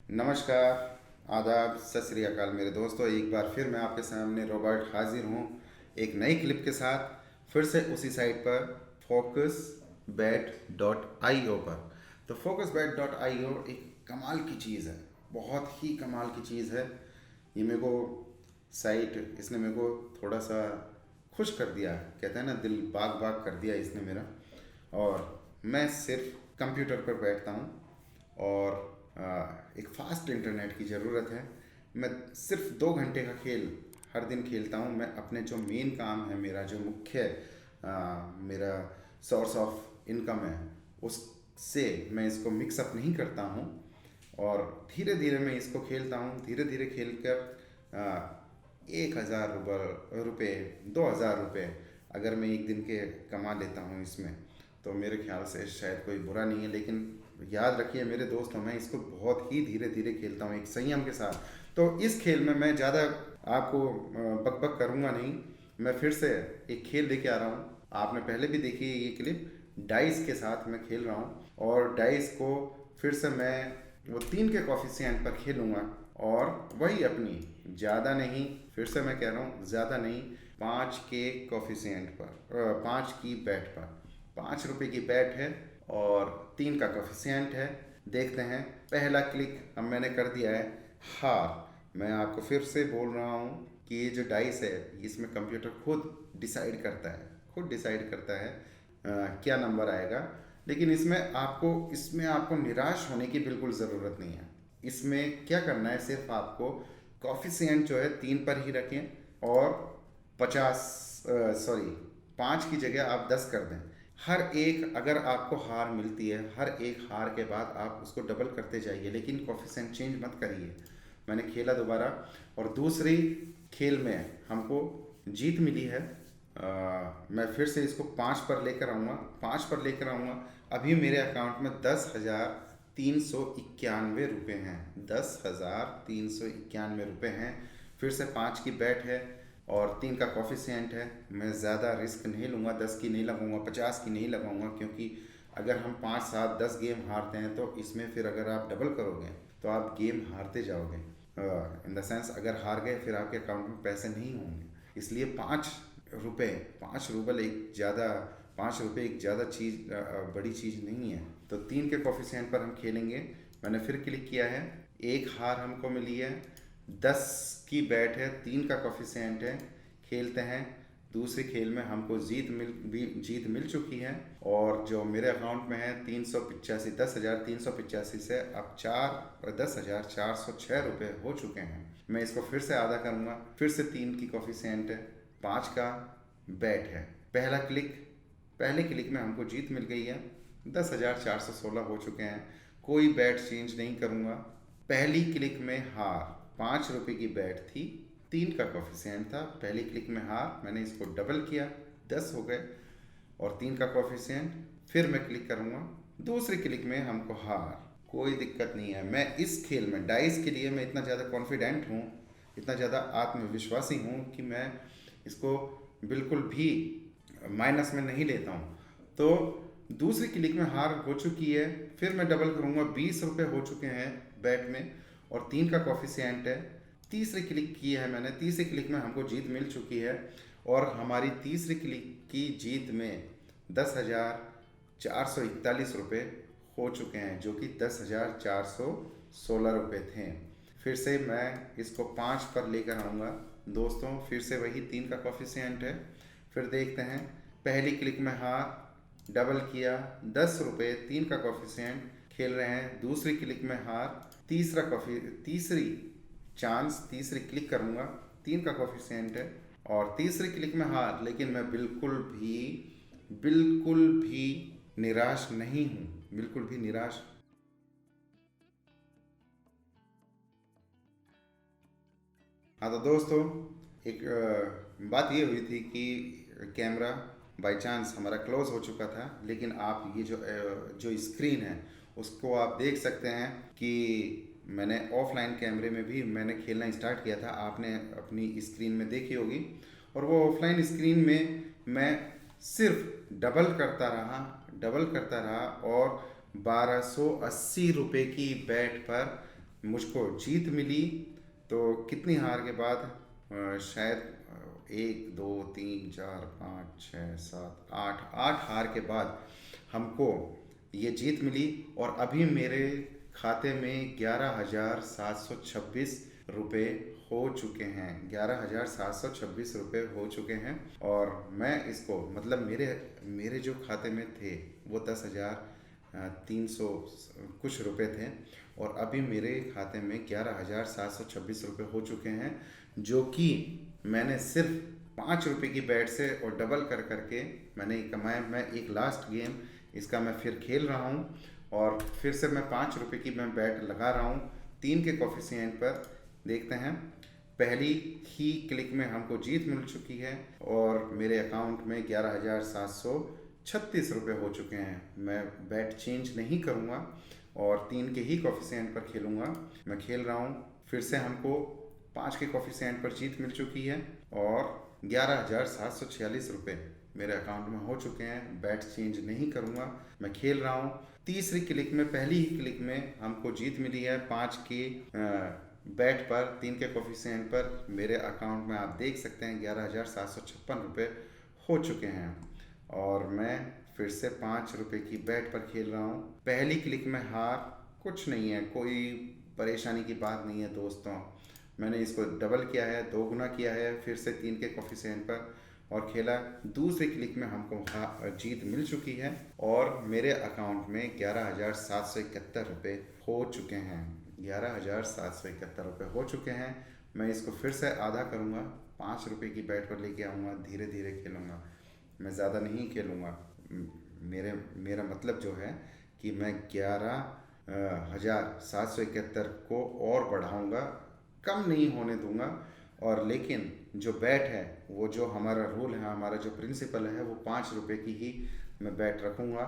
नमस्कार, आदाब, सत श्री अकाल मेरे दोस्तों। एक बार फिर मैं आपके सामने रॉबर्ट हाजिर हूँ एक नई क्लिप के साथ, फिर से उसी साइट पर focusbet.io पर। तो focusbet.io एक कमाल की चीज़ है, बहुत ही कमाल की चीज़ है। ये मेरे को साइट इसने मेरे को थोड़ा सा खुश कर दिया, कहते हैं ना, दिल बाग बाग कर दिया इसने मेरा। और मैं सिर्फ कंप्यूटर पर बैठता हूँ और एक फास्ट इंटरनेट की ज़रूरत है। मैं सिर्फ 2 घंटे का खेल हर दिन खेलता हूँ। मैं अपने जो मेन काम है, मेरा जो मुख्य मेरा सोर्स ऑफ इनकम है, उससे मैं इसको मिक्सअप नहीं करता हूँ। और धीरे धीरे मैं इसको खेलता हूँ, धीरे धीरे खेल कर 1,000 रुपये, 2,000 रुपये अगर मैं एक दिन के कमा लेता हूँ इसमें, तो मेरे ख्याल से शायद कोई बुरा नहीं है। लेकिन याद रखिए मेरे दोस्तों, मैं इसको बहुत ही धीरे धीरे खेलता हूँ, एक संयम के साथ। तो इस खेल में मैं ज़्यादा आपको बक बक करूँगा नहीं। मैं फिर से एक खेल लेके आ रहा हूँ। आपने पहले भी देखी है ये क्लिप, डाइस के साथ मैं खेल रहा हूँ। और डाइस को फिर से मैं वो 3 के कॉफिशिएंट पर खेलूँगा। और वही अपनी, ज़्यादा नहीं, फिर से मैं कह रहा हूँ ज़्यादा नहीं, 5 के कॉफिशिएंट पर, 5 की बैट पर, 5 रुपये की बैट है और 3 का कॉफिशिएंट है। देखते हैं। पहला क्लिक अब मैंने कर दिया है, हार। मैं आपको फिर से बोल रहा हूँ कि ये जो डाइस है, इसमें कंप्यूटर खुद डिसाइड करता है, खुद डिसाइड करता है क्या नंबर आएगा। लेकिन इसमें आपको निराश होने की बिल्कुल ज़रूरत नहीं है। इसमें क्या करना है, सिर्फ आपको कॉफिशिएंट जो है 3 पर ही रखें और 50, सॉरी, 5 की जगह आप 10 कर दें। हर एक, अगर आपको हार मिलती है, हर एक हार के बाद आप उसको डबल करते जाइए, लेकिन कॉफिशिएंट चेंज मत करिए। मैंने खेला दोबारा, और दूसरी खेल में हमको जीत मिली है। मैं फिर से इसको 5 पर लेकर आऊँगा, 5 पर लेकर आऊँगा। अभी मेरे अकाउंट में 10,391 रुपये हैं, 10,391 रुपये हैं। फिर से 5 की बैट है और 3 का कॉफिशिएंट है। मैं ज़्यादा रिस्क नहीं लूँगा, 10 की नहीं लगाऊँगा, 50 की नहीं लगाऊँगा, क्योंकि अगर हम 5, 7, 10 गेम हारते हैं तो इसमें फिर अगर आप डबल करोगे तो आप गेम हारते जाओगे। इन द सेंस, अगर हार गए फिर आपके अकाउंट में पैसे नहीं होंगे। इसलिए 5 रुपये, 5 रूबल एक ज़्यादा, 5 रुपये एक ज़्यादा चीज़, बड़ी चीज़ नहीं है। तो 3 के कॉफिशिएंट पर हम खेलेंगे। मैंने फिर क्लिक किया है, एक हार हमको मिली है, 10 की बैट है, 3 का कॉफिशिएंट है। खेलते हैं। दूसरे खेल में हमको जीत मिल चुकी है, और जो मेरे अकाउंट में है 385, 10,385 से अब 10,406 रुपये हो चुके हैं। मैं इसको फिर से आधा करूँगा। फिर से 3 की कॉफिशिएंट है, 5 का बैट है। पहले क्लिक में हमको जीत मिल गई है, 10,416 हो चुके हैं। कोई बैट चेंज नहीं करूँगा। पहली क्लिक में हार, 5 रुपये की बैट थी, 3 का कॉफिशिएंट था। पहली क्लिक में हार, मैंने इसको डबल किया, 10 हो गए, और 3 का कॉफिशिएंट। फिर मैं क्लिक करूँगा, दूसरी क्लिक में हमको हार। कोई दिक्कत नहीं है। मैं इस खेल में, डाइस के लिए, मैं इतना ज़्यादा कॉन्फिडेंट हूँ, इतना ज़्यादा आत्मविश्वासी हूँ कि मैं इसको बिल्कुल भी माइनस में नहीं लेता हूँ। तो दूसरी क्लिक में हार हो चुकी है, फिर मैं डबल करूँगा, 20 रुपये हो चुके हैं बैट में, और 3 का कॉफिशिएंट है। तीसरी क्लिक की है मैंने, तीसरी क्लिक में हमको जीत मिल चुकी है, और हमारी तीसरी क्लिक की जीत में 10,441 रुपये हो चुके हैं, जो कि 10,416 रुपये थे। फिर से मैं इसको 5 पर लेकर आऊँगा दोस्तों। फिर से वही 3 का कॉफिशिएंट है। फिर देखते हैं। पहली क्लिक में हार, डबल किया, 10 रुपये, 3 का कॉफिशिएंट, खेल रहे हैं। दूसरी क्लिक में हार, तीसरी चांस, तीसरी क्लिक करूँगा, 3 का कॉफिशिएंट है, और तीसरी क्लिक में हार। लेकिन मैं बिल्कुल भी निराश नहीं हूँ, बिल्कुल भी निराश। हाँ तो दोस्तों, एक बात ये हुई थी कि कैमरा बाय चांस हमारा क्लोज हो चुका था, लेकिन आप ये जो स्क्रीन है उसको आप देख सकते हैं कि मैंने ऑफलाइन कैमरे में भी मैंने खेलना स्टार्ट किया था, आपने अपनी स्क्रीन में देखी होगी। और वो ऑफलाइन स्क्रीन में मैं सिर्फ डबल करता रहा, और 1,280 रुपये की बैट पर मुझको जीत मिली। तो कितनी हार के बाद, शायद 1 2 3 4 5 6 7 8 हार के बाद हमको ये जीत मिली। और अभी मेरे खाते में 11,726 रुपये हो चुके हैं। 11,726 रुपये हो चुके हैं। और मैं इसको मतलब मेरे मेरे जो खाते में थे वो 10,300 कुछ रुपए थे, और अभी मेरे खाते में 11,726 रुपये हो चुके हैं, जो कि मैंने सिर्फ 5 रुपये की बैट से और डबल कर करके मैंने कमाया। मैं एक लास्ट गेम इसका मैं फिर खेल रहा हूँ, और फिर से मैं 5 रुपये की मैं बैट लगा रहा हूँ 3 के कोफिशिएंट पर। देखते हैं, पहली ही क्लिक में हमको जीत मिल चुकी है और मेरे अकाउंट में 11,736 रुपये हो चुके हैं। मैं बैट चेंज नहीं करूँगा और 3 के ही कोफिशिएंट पर खेलूँगा। मैं खेल रहा हूँ, फिर से हमको 5 के कोफिशिएंट पर जीत मिल चुकी है और 11,746 रुपये मेरे अकाउंट में हो चुके हैं। बैट चेंज नहीं करूँगा, मैं खेल रहा हूँ। तीसरी क्लिक में, पहली ही क्लिक में हमको जीत मिली है 5 की बैट पर, 3 के कोफिशिएंट पर। मेरे अकाउंट में आप देख सकते हैं 11,756 रुपये हो चुके हैं। और मैं फिर से 5 रुपये की बैट पर खेल रहा हूँ। पहली क्लिक में हार, कुछ नहीं है, कोई परेशानी की बात नहीं है दोस्तों। मैंने इसको डबल किया है, 2 गुना किया है, फिर से 3 के कोफिशिएंट पर और खेला। दूसरी क्लिक में हमको जीत मिल चुकी है और मेरे अकाउंट में 11,771 रुपये हो चुके हैं। 11,771 रुपये हो चुके हैं। मैं इसको फिर से आधा करूँगा, 5 रुपये की बैट पर लेके आऊँगा, धीरे धीरे खेलूँगा, मैं ज़्यादा नहीं खेलूँगा। मेरा मतलब जो है कि मैं 11,771 को और बढ़ाऊँगा, कम नहीं होने दूँगा। और लेकिन जो बैट है, वो जो हमारा रूल है, हमारा जो प्रिंसिपल है, वो 5 रुपये की ही मैं बैट रखूँगा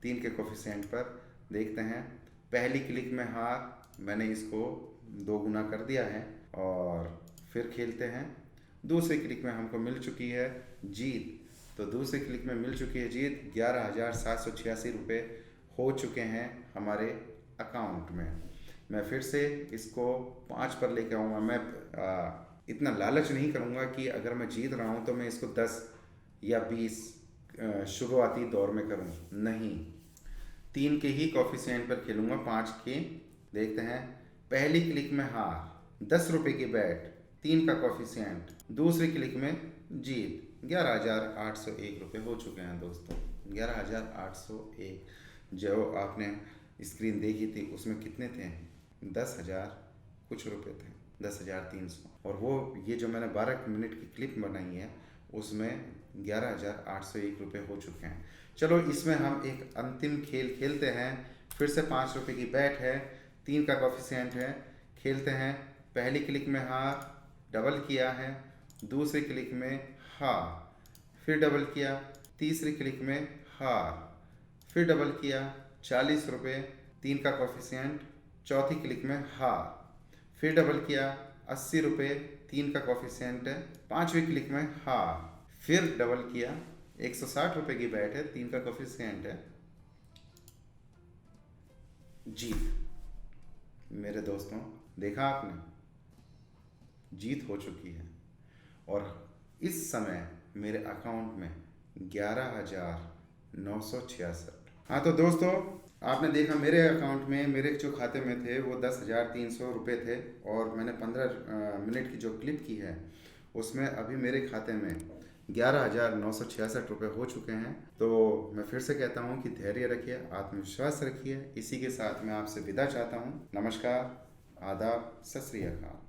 3 के कोफिशिएंट पर। देखते हैं, पहली क्लिक में हार, मैंने इसको 2 गुना कर दिया है और फिर खेलते हैं। दूसरी क्लिक में हमको मिल चुकी है जीत। तो दूसरी क्लिक में मिल चुकी है जीत, 11,786 रुपये हो चुके हैं हमारे अकाउंट में। मैं फिर से इसको 5 पर लेके आऊँगा। मैं इतना लालच नहीं करूँगा कि अगर मैं जीत रहा हूँ तो मैं इसको 10 या 20 शुरुआती दौर में करूँ, नहीं, 3 के ही कोफिशिएंट पर खेलूँगा, 5 के। देखते हैं, पहली क्लिक में हार, 10 रुपये की बैट, 3 का कोफिशिएंट, दूसरी क्लिक में जीत, 11,801 रुपये हो चुके हैं दोस्तों। 11,801 जो आपने स्क्रीन देखी थी उसमें कितने थे, 10,000 कुछ रुपये थे, 10,300। और वो ये जो मैंने 12 मिनट की क्लिप बनाई है उसमें 11,801 रुपये हो चुके हैं। चलो, इसमें हम एक अंतिम खेल खेलते हैं। फिर से 5 रुपये की बैट है, 3 का कोफिशिएंट है, खेलते हैं। पहली क्लिक में हार, डबल किया है, दूसरी क्लिक में हार, फिर डबल किया, तीसरी क्लिक में हार, फिर डबल किया, 40 रुपये, 3 का कोफिशिएंट, चौथी क्लिक में हार, फिर डबल किया, 80 रुपये, 3 का कोफिशिएंट है, 5वीं क्लिक में हार, फिर डबल किया, 160 रुपये की बैट है, 3 का कोफिशिएंट है, जीत। मेरे दोस्तों, देखा आपने, जीत हो चुकी है और इस समय मेरे अकाउंट में 11,966। हाँ तो दोस्तों, आपने देखा मेरे अकाउंट में, मेरे जो खाते में थे वो 10,300 रुपये थे और मैंने 15 मिनट की जो क्लिप की है उसमें अभी मेरे खाते में 11,966 रुपये हो चुके हैं। तो मैं फिर से कहता हूँ कि धैर्य रखिए, आत्मविश्वास रखिए। इसी के साथ मैं आपसे विदा चाहता हूँ। नमस्कार, आदाब, सत श्री अकाल।